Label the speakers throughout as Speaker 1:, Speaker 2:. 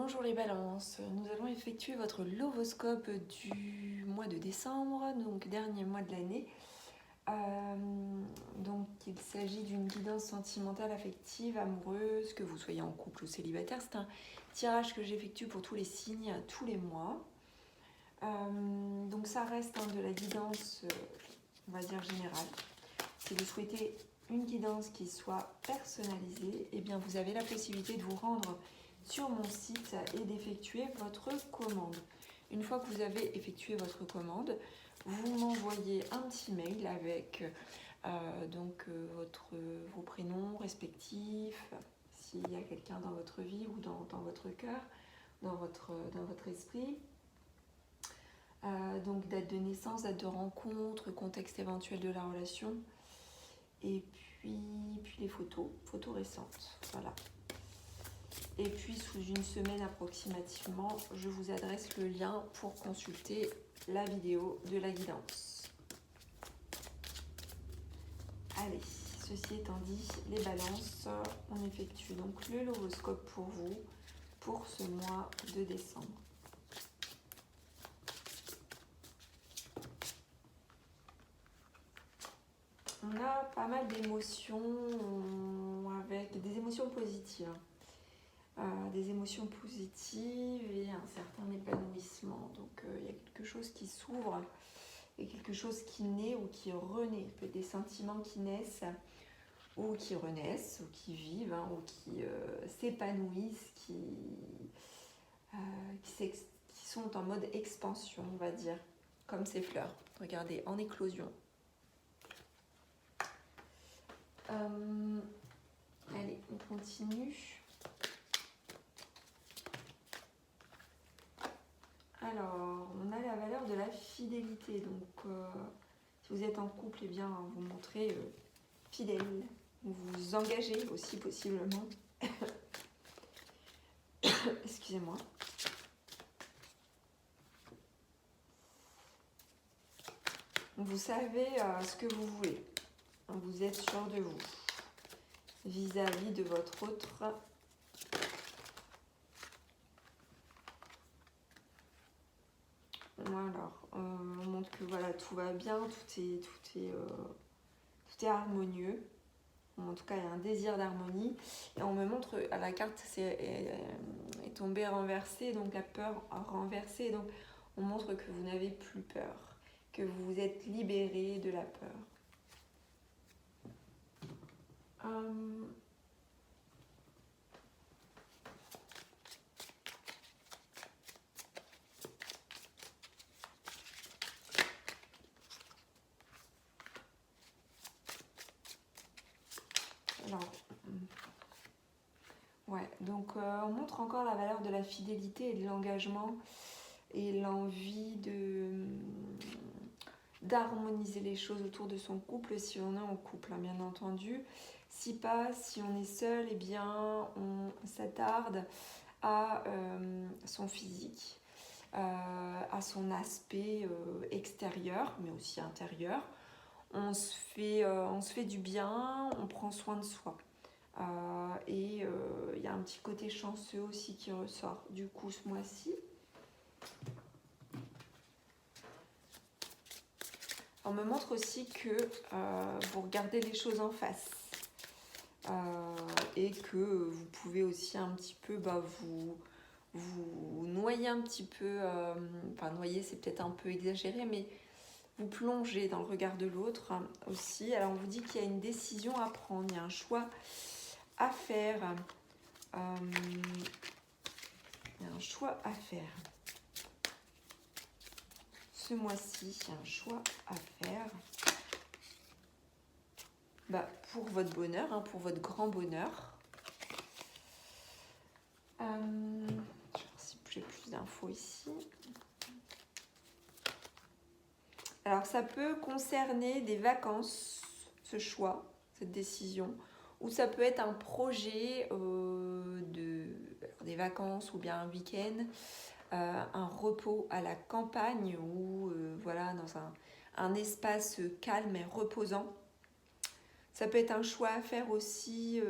Speaker 1: Bonjour les balances, nous allons effectuer votre lovoscope du mois de décembre, donc dernier mois de l'année. Donc il s'agit d'une guidance sentimentale, affective, amoureuse, que vous soyez en couple ou célibataire. C'est un tirage que j'effectue pour tous les signes, tous les mois. Donc ça reste de la guidance, on va dire générale. Si vous souhaitez une guidance qui soit personnalisée, eh bien vous avez la possibilité de vous rendre sur mon site et d'effectuer votre commande. Une fois que vous avez effectué votre commande, vous m'envoyez un petit mail avec vos prénoms respectifs, s'il y a quelqu'un dans votre vie ou dans votre cœur, dans votre esprit. Donc date de naissance, date de rencontre, contexte éventuel de la relation, et puis les photos récentes, voilà. Et puis sous une semaine approximativement, je vous adresse le lien pour consulter la vidéo de la guidance. Allez, ceci étant dit, les balances, on effectue donc le lovoscope pour vous pour ce mois de décembre. On a pas mal d'émotions, avec des émotions positives. Des émotions positives et un certain épanouissement. Donc il y a quelque chose qui s'ouvre et quelque chose qui naît ou qui renaît. Il peut être des sentiments qui naissent ou qui renaissent ou qui vivent ou qui s'épanouissent, qui sont en mode expansion, on va dire, comme ces fleurs. Regardez, en éclosion. Allez, on continue. Alors, on a la valeur de la fidélité. Donc, si vous êtes en couple, eh bien, vous montrez fidèle. Vous vous engagez aussi possiblement. Excusez-moi. Vous savez ce que vous voulez. Vous êtes sûr de vous vis-à-vis de votre autre. Voilà, on montre que voilà, tout va bien, tout est harmonieux. En tout cas, il y a un désir d'harmonie. Et on me montre, à la carte est tombée renversée, donc la peur renversée. Donc on montre que vous n'avez plus peur, que vous vous êtes libéré de la peur. Alors, ouais, donc on montre encore la valeur de la fidélité et de l'engagement et l'envie d'harmoniser les choses autour de son couple si on est en couple, hein, bien entendu. Si pas, si on est seul, eh bien on s'attarde à son physique, à son aspect extérieur, mais aussi intérieur. On se fait du bien, on prend soin de soi. Et il y a un petit côté chanceux aussi qui ressort du coup ce mois-ci. On me montre aussi que vous regardez les choses en face et que vous pouvez aussi un petit peu vous noyer un petit peu, enfin noyer c'est peut-être un peu exagéré, mais vous plongez dans le regard de l'autre aussi. Alors on vous dit qu'il y a une décision à prendre, il y a un choix à faire. Il y a un choix à faire. Ce mois-ci, il y a un choix à faire. Pour votre bonheur, pour votre grand bonheur. Je vais voir si j'ai plus d'infos ici. Alors, ça peut concerner des vacances, ce choix, cette décision, ou ça peut être un projet des vacances ou bien un week-end, un repos à la campagne ou voilà, dans un espace calme et reposant. Ça peut être un choix à faire aussi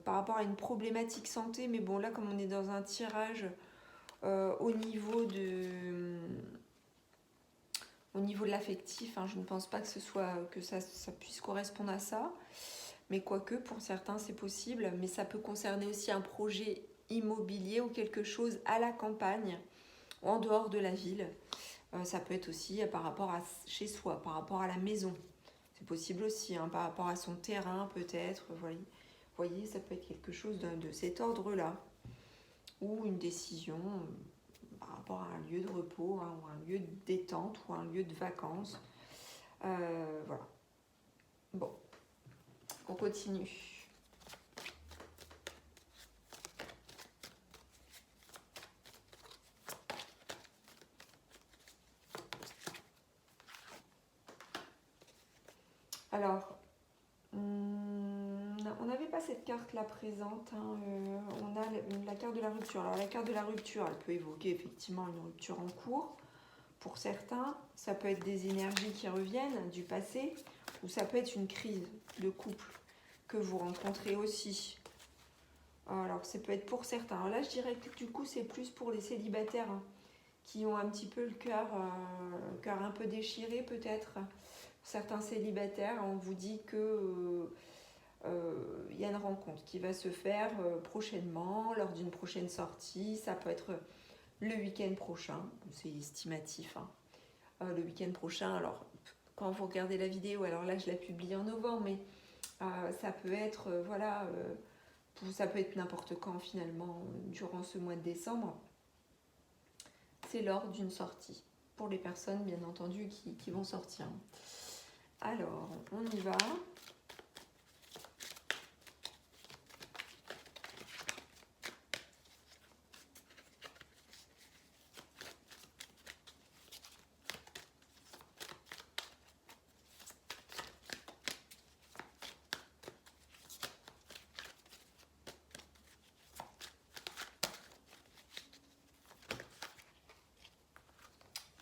Speaker 1: par rapport à une problématique santé, mais bon là comme on est dans un tirage au niveau de l'affectif, hein, je ne pense pas que ça puisse correspondre à ça, mais quoique pour certains c'est possible, mais ça peut concerner aussi un projet immobilier ou quelque chose à la campagne ou en dehors de la ville. Ça peut être aussi par rapport à chez soi, par rapport à la maison. C'est possible aussi, hein, par rapport à son terrain peut-être. Vous voyez, ça peut être quelque chose de cet ordre-là. Ou une décision par rapport à un lieu de repos, hein, ou un lieu de détente, ou un lieu de vacances. Voilà. Bon, on continue. Alors, on n'avait pas cette carte-là présente. Hein, on a la carte de la rupture. Alors, la carte de la rupture, elle peut évoquer effectivement une rupture en cours. Pour certains, ça peut être des énergies qui reviennent du passé, ou ça peut être une crise de couple que vous rencontrez aussi. Alors, ça peut être pour certains. Alors là, je dirais que du coup, c'est plus pour les célibataires, hein, qui ont un petit peu le cœur un peu déchiré peut-être. Certains célibataires, on vous dit que y a une rencontre qui va se faire prochainement, lors d'une prochaine sortie. Ça peut être le week-end prochain, c'est estimatif. Hein. Le week-end prochain, alors quand vous regardez la vidéo, alors là je la publie en novembre, mais ça peut être, ça peut être n'importe quand finalement, durant ce mois de décembre. C'est lors d'une sortie, pour les personnes bien entendu qui vont sortir. Alors, on y va.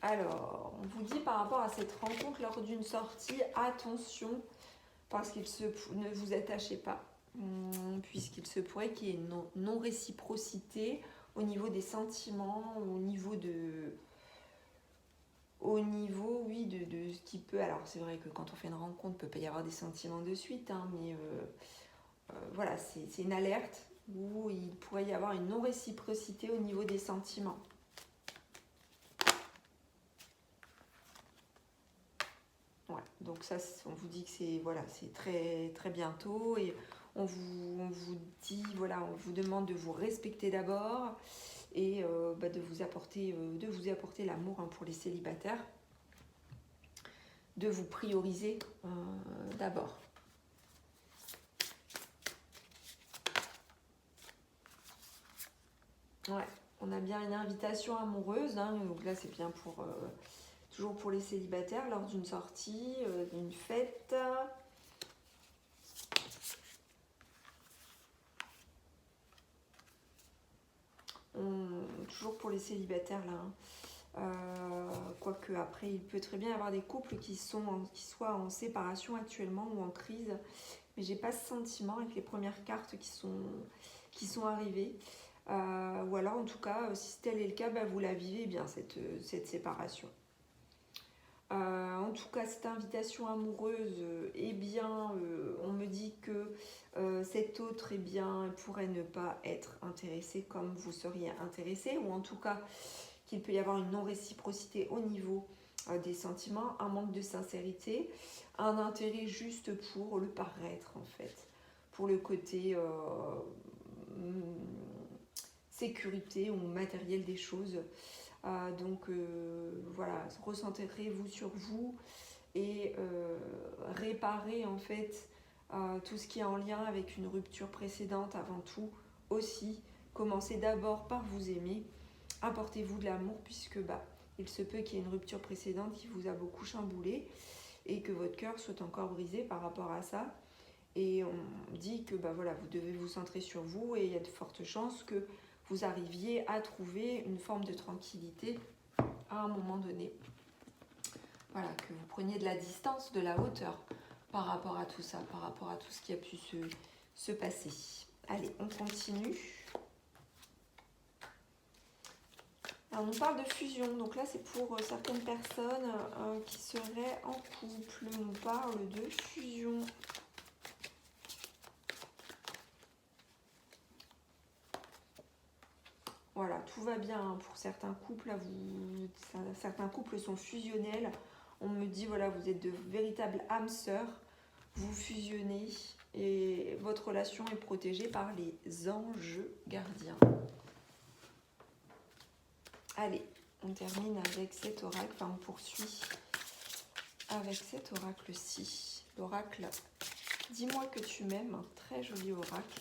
Speaker 1: Alors, on vous dit par rapport à cette rencontre lors d'une sortie, attention, parce ne vous attachez pas, puisqu'il se pourrait qu'il y ait une non-réciprocité au niveau des sentiments, oui, de ce qui peut... Alors, c'est vrai que quand on fait une rencontre, il ne peut pas y avoir des sentiments de suite, hein, mais voilà, c'est une alerte où il pourrait y avoir une non-réciprocité au niveau des sentiments. Ouais, donc ça, on vous dit que c'est très, très bientôt et on vous dit, voilà, on vous demande de vous respecter d'abord et de vous apporter l'amour, hein, pour les célibataires, de vous prioriser d'abord. Ouais, on a bien une invitation amoureuse, hein, donc là c'est bien pour... toujours pour les célibataires, lors d'une sortie, d'une fête. Toujours pour les célibataires là. Quoique après, il peut très bien y avoir des couples qui soient en séparation actuellement ou en crise. Mais j'ai pas ce sentiment avec les premières cartes qui sont arrivées. Ou alors en tout cas, si tel est le cas, vous la vivez bien cette séparation. En tout cas, cette invitation amoureuse, on me dit que cet autre, pourrait ne pas être intéressé comme vous seriez intéressé, ou en tout cas qu'il peut y avoir une non-réciprocité au niveau des sentiments, un manque de sincérité, un intérêt juste pour le paraître en fait, pour le côté sécurité ou matériel des choses. Donc voilà, recentrez-vous sur vous et réparez en fait tout ce qui est en lien avec une rupture précédente avant tout aussi. Commencez d'abord par vous aimer, apportez-vous de l'amour puisque il se peut qu'il y ait une rupture précédente qui vous a beaucoup chamboulé et que votre cœur soit encore brisé par rapport à ça. Et on dit que voilà, vous devez vous centrer sur vous et il y a de fortes chances que vous arriviez à trouver une forme de tranquillité à un moment donné. Voilà, que vous preniez de la distance, de la hauteur par rapport à tout ça, par rapport à tout ce qui a pu se passer. Allez, on continue. Alors, on parle de fusion, donc là c'est pour certaines personnes qui seraient en couple. On parle de fusion. Voilà, tout va bien pour certains couples. Certains couples sont fusionnels. On me dit, voilà, vous êtes de véritables âmes sœurs. Vous fusionnez et votre relation est protégée par les anges gardiens. Allez, on termine avec cet oracle, enfin on poursuit avec cet oracle-ci. L'oracle « Dis-moi que tu m'aimes », un très joli oracle.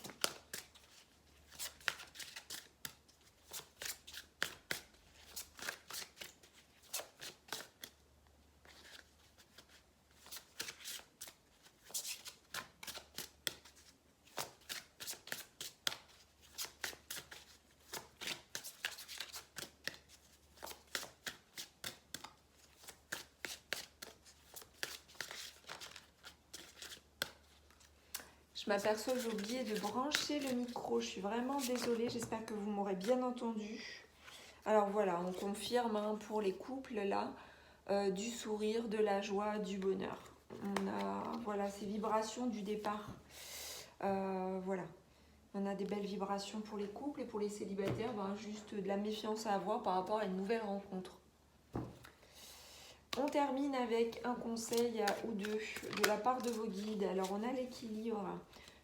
Speaker 1: Je m'aperçois que j'ai oublié de brancher le micro. Je suis vraiment désolée. J'espère que vous m'aurez bien entendu. Alors voilà, on confirme pour les couples là, du sourire, de la joie, du bonheur. On a voilà, ces vibrations du départ. Voilà, on a des belles vibrations pour les couples et pour les célibataires, juste de la méfiance à avoir par rapport à une nouvelle rencontre. On termine avec un conseil ou deux de la part de vos guides. Alors on a l'équilibre.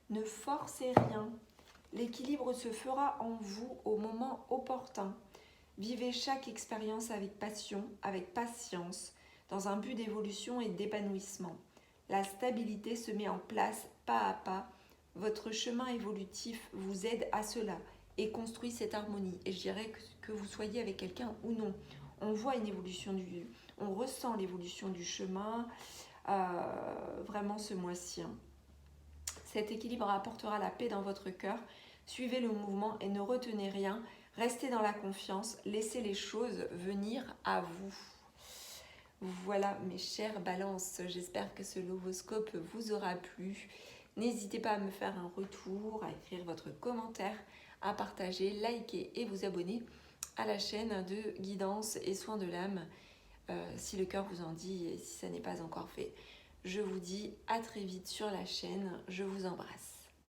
Speaker 1: Ne forcez rien. L'équilibre se fera en vous au moment opportun. Vivez chaque expérience avec passion, avec patience, dans un but d'évolution et d'épanouissement. La stabilité se met en place pas à pas. Votre chemin évolutif vous aide à cela et construit cette harmonie. Et je dirais que vous soyez avec quelqu'un ou non. On voit une évolution on ressent l'évolution du chemin vraiment ce mois-ci. Cet équilibre apportera la paix dans votre cœur. Suivez le mouvement et ne retenez rien. Restez dans la confiance. Laissez les choses venir à vous. Voilà mes chères balances. J'espère que ce lovoscope vous aura plu. N'hésitez pas à me faire un retour, à écrire votre commentaire, à partager, liker et vous abonner à la chaîne de guidance et soins de l'âme. Si le cœur vous en dit et si ça n'est pas encore fait. Je vous dis à très vite sur la chaîne. Je vous embrasse.